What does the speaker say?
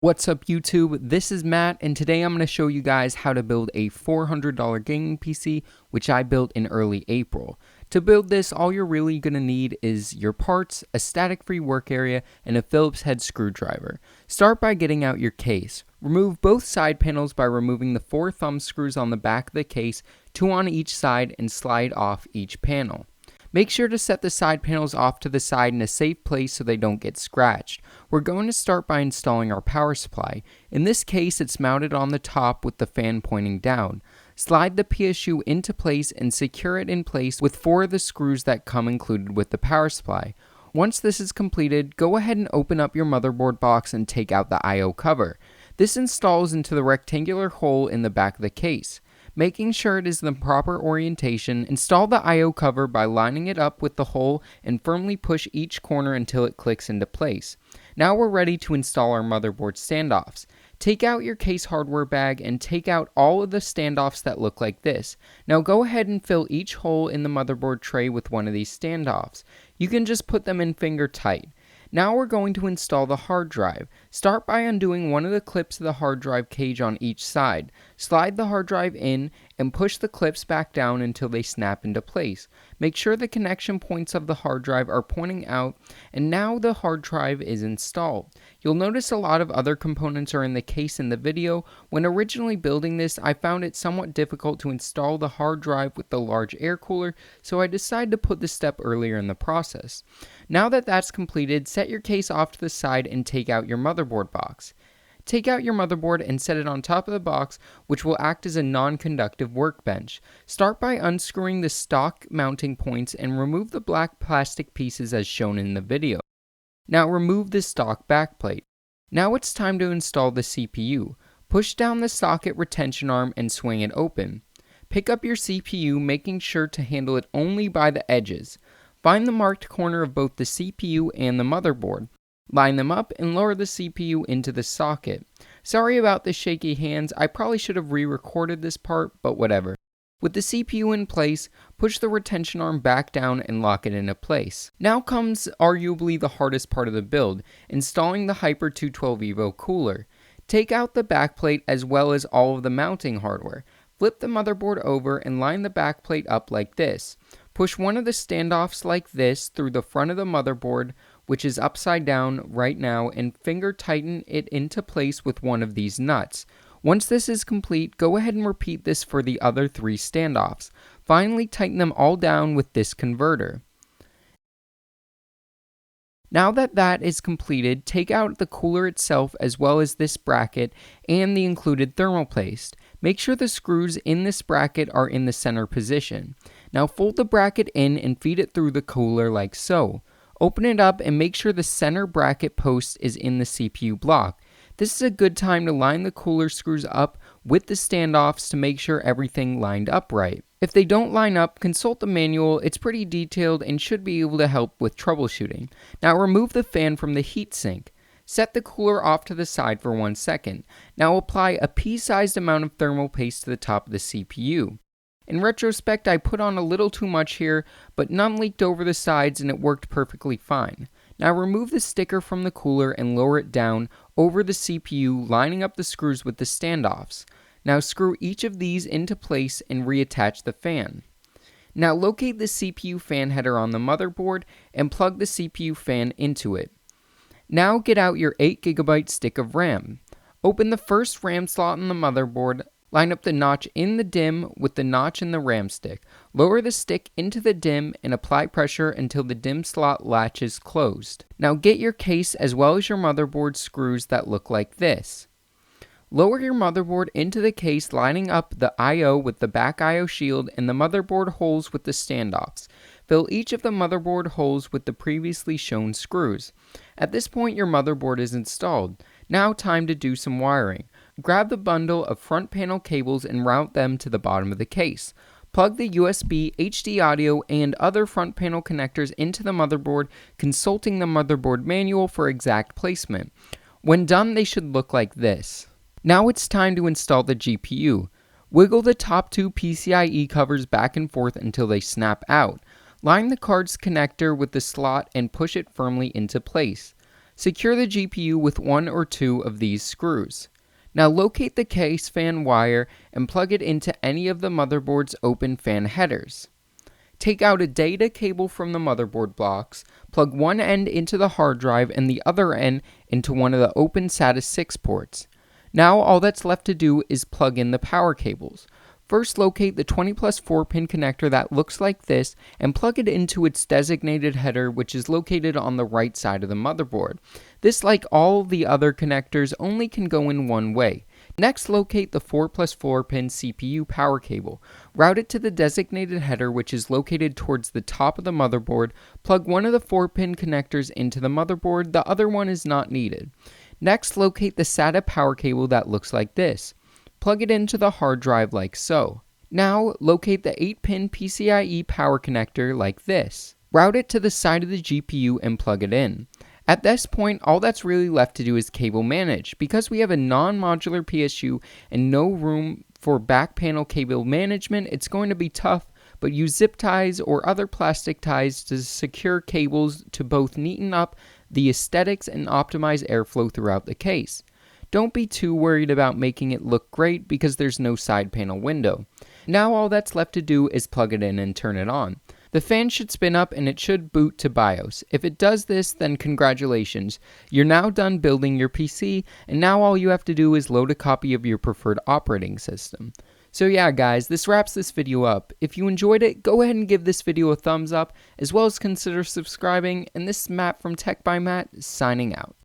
What's up YouTube, this is Matt, and today I'm going to show you guys how to build a $400 gaming PC, which I built in early April. To build this, all you're really going to need is your parts, a static-free work area, and a Phillips head screwdriver. Start by getting out your case. Remove both side panels by removing the 4 thumb screws on the back of the case, 2 on each side, and slide off each panel. Make sure to set the side panels off to the side in a safe place so they don't get scratched. We're going to start by installing our power supply. In this case, it's mounted on the top with the fan pointing down. Slide the PSU into place and secure it in place with 4 of the screws that come included with the power supply. Once this is completed, go ahead and open up your motherboard box and take out the I/O cover. This installs into the rectangular hole in the back of the case. Making sure it is the proper orientation, install the I/O cover by lining it up with the hole and firmly push each corner until it clicks into place. Now we're ready to install our motherboard standoffs. Take out your case hardware bag and take out all of the standoffs that look like this. Now go ahead and fill each hole in the motherboard tray with one of these standoffs. You can just put them in finger tight. Now we're going to install the hard drive. Start by undoing one of the clips of the hard drive cage on each side. Slide the hard drive in and push the clips back down until they snap into place. Make sure the connection points of the hard drive are pointing out, and now the hard drive is installed. You'll notice a lot of other components are in the case in the video. When originally building this, I found it somewhat difficult to install the hard drive with the large air cooler, so I decided to put this step earlier in the process. Now that that's completed, set your case off to the side and take out your motherboard box. Take out your motherboard and set it on top of the box, which will act as a non-conductive workbench. Start by unscrewing the stock mounting points and remove the black plastic pieces as shown in the video. Now remove the stock backplate. Now it's time to install the CPU. Push down the socket retention arm and swing it open. Pick up your CPU, making sure to handle it only by the edges. Find the marked corner of both the CPU and the motherboard. Line them up and lower the CPU into the socket. Sorry about the shaky hands, I probably should have re-recorded this part, but whatever. With the CPU in place, push the retention arm back down and lock it into place. Now comes arguably the hardest part of the build, installing the Hyper 212 Evo cooler. Take out the backplate as well as all of the mounting hardware. Flip the motherboard over and line the backplate up like this. Push one of the standoffs like this through the front of the motherboard, which is upside down right now, and finger tighten it into place with one of these nuts. Once this is complete, go ahead and repeat this for the other 3 standoffs. Finally, tighten them all down with this converter. Now that that is completed, take out the cooler itself as well as this bracket and the included thermal paste. Make sure the screws in this bracket are in the center position. Now fold the bracket in and feed it through the cooler like so. Open it up and make sure the center bracket post is in the CPU block. This is a good time to line the cooler screws up with the standoffs to make sure everything lined up right. If they don't line up, consult the manual. It's pretty detailed and should be able to help with troubleshooting. Now remove the fan from the heatsink. Set the cooler off to the side for 1 second. Now apply a pea-sized amount of thermal paste to the top of the CPU. In retrospect, I put on a little too much here, but none leaked over the sides and it worked perfectly fine. Now remove the sticker from the cooler and lower it down over the CPU, lining up the screws with the standoffs. Now screw each of these into place and reattach the fan. Now locate the CPU fan header on the motherboard and plug the CPU fan into it. Now get out your 8GB stick of RAM. Open the first RAM slot on the motherboard. Line up the notch in the DIMM with the notch in the RAM stick. Lower the stick into the DIMM and apply pressure until the DIMM slot latches closed. Now get your case as well as your motherboard screws that look like this. Lower your motherboard into the case, lining up the I/O with the back I/O shield and the motherboard holes with the standoffs. Fill each of the motherboard holes with the previously shown screws. At this point, your motherboard is installed. Now time to do some wiring. Grab the bundle of front panel cables and route them to the bottom of the case. Plug the USB, HD audio, and other front panel connectors into the motherboard, consulting the motherboard manual for exact placement. When done, they should look like this. Now it's time to install the GPU. Wiggle the top 2 PCIe covers back and forth until they snap out. Line the card's connector with the slot and push it firmly into place. Secure the GPU with one or two of these screws. Now locate the case fan wire and plug it into any of the motherboard's open fan headers. Take out a data cable from the motherboard blocks, plug one end into the hard drive and the other end into one of the open SATA 6 ports. Now all that's left to do is plug in the power cables. First locate the 20+ 4-pin connector that looks like this and plug it into its designated header, which is located on the right side of the motherboard. This, like all the other connectors, only can go in one way. Next, locate the 4+ 4-pin CPU power cable. Route it to the designated header, which is located towards the top of the motherboard. Plug one of the 4-pin connectors into the motherboard, the other one is not needed. Next, locate the SATA power cable that looks like this. Plug it into the hard drive like so. Now, locate the 8-pin PCIe power connector like this. Route it to the side of the GPU and plug it in. At this point, all that's really left to do is cable manage. Because we have a non-modular PSU and no room for back panel cable management, it's going to be tough, but use zip ties or other plastic ties to secure cables to both neaten up the aesthetics and optimize airflow throughout the case. Don't be too worried about making it look great because there's no side panel window. Now all that's left to do is plug it in and turn it on. The fan should spin up and it should boot to BIOS. If it does this, then congratulations. You're now done building your PC, and now all you have to do is load a copy of your preferred operating system. So yeah guys, this wraps this video up. If you enjoyed it, go ahead and give this video a thumbs up, as well as consider subscribing, and this is Matt from Tech by Matt, signing out.